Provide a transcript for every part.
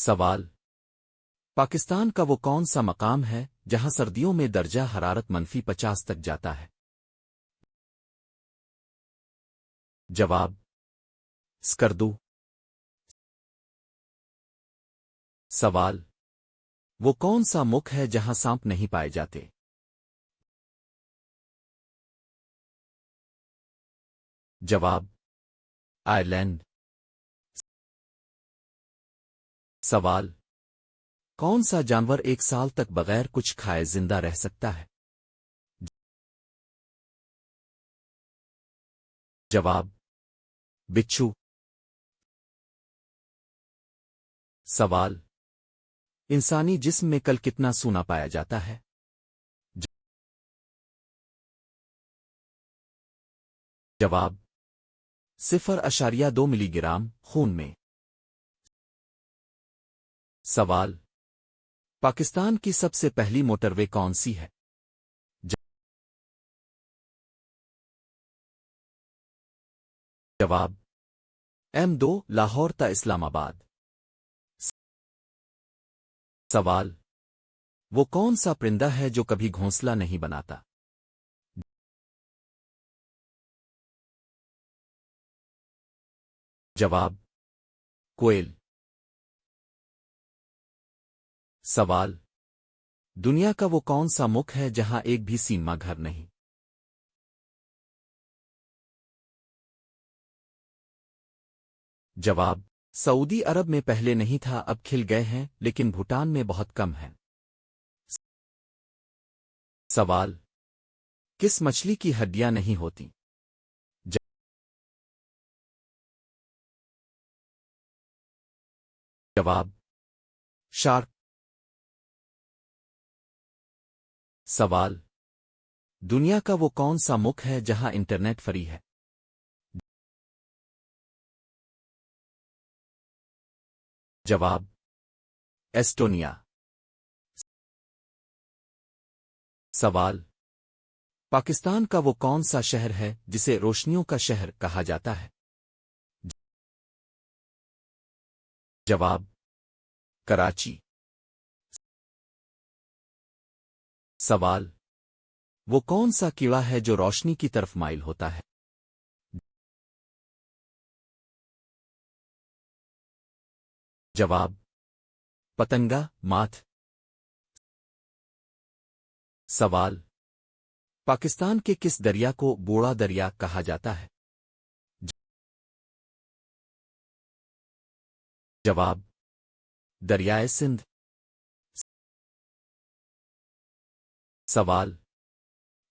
سوال: پاکستان کا وہ کون سا مقام ہے جہاں سردیوں میں درجہ حرارت -50 تک جاتا ہے؟ جواب: سکردو۔ سوال: وہ کون سا ملک ہے جہاں سانپ نہیں پائے جاتے؟ جواب: آئرلینڈ۔ سوال: کون سا جانور 1 سال تک بغیر کچھ کھائے زندہ رہ سکتا ہے؟ جواب: بچھو۔ سوال: انسانی جسم میں کل کتنا سونا پایا جاتا ہے؟ جواب: 0.2 ملی گرام خون میں۔ سوال: پاکستان کی سب سے پہلی موٹر وے کون سی ہے؟ جواب: M2 لاہور تا اسلام آباد۔ سوال: وہ کون سا پرندہ ہے جو کبھی گھونسلہ نہیں بناتا؟ جواب: کوئل۔ سوال: دنیا کا وہ کون سا ملک ہے جہاں ایک بھی سینما گھر نہیں؟ جواب: سعودی عرب میں پہلے نہیں تھا، اب کھل گئے ہیں، لیکن بھوٹان میں بہت کم ہیں۔ سوال: کس مچھلی کی ہڈیاں نہیں ہوتی؟ جواب: شارک۔ سوال: دنیا کا وہ کون سا ملک ہے جہاں انٹرنیٹ فری ہے؟ جواب: ایسٹونیا۔ سوال: پاکستان کا وہ کون سا شہر ہے جسے روشنیوں کا شہر کہا جاتا ہے؟ جواب: کراچی۔ سوال: وہ کون سا کیڑا ہے جو روشنی کی طرف مائل ہوتا ہے؟ جواب: پتنگا ماتھ۔ سوال: پاکستان کے کس دریا کو بوڑا دریا کہا جاتا ہے؟ جواب: دریائے سندھ۔ سوال: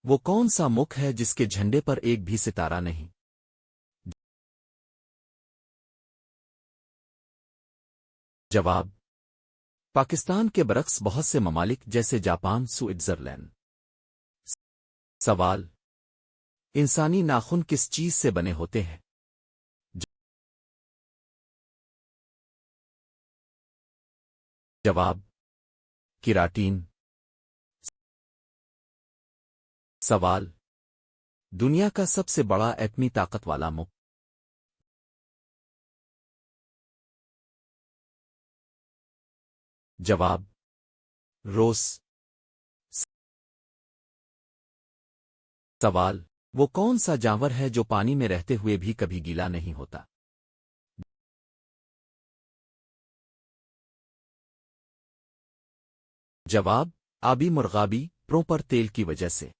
وہ کون سا ملک ہے جس کے جھنڈے پر ایک بھی ستارہ نہیں؟ جواب: پاکستان کے برعکس بہت سے ممالک جیسے جاپان، سوئٹزرلینڈ۔ سوال: انسانی ناخن کس چیز سے بنے ہوتے ہیں؟ جواب: کیراٹین۔ سوال: دنیا کا سب سے بڑا ایٹمی طاقت والا ملک؟ جواب: روس۔ سوال: وہ کون سا جانور ہے جو پانی میں رہتے ہوئے بھی کبھی گیلا نہیں ہوتا؟ جواب: آبی مرغابی، پروں پر تیل کی وجہ سے۔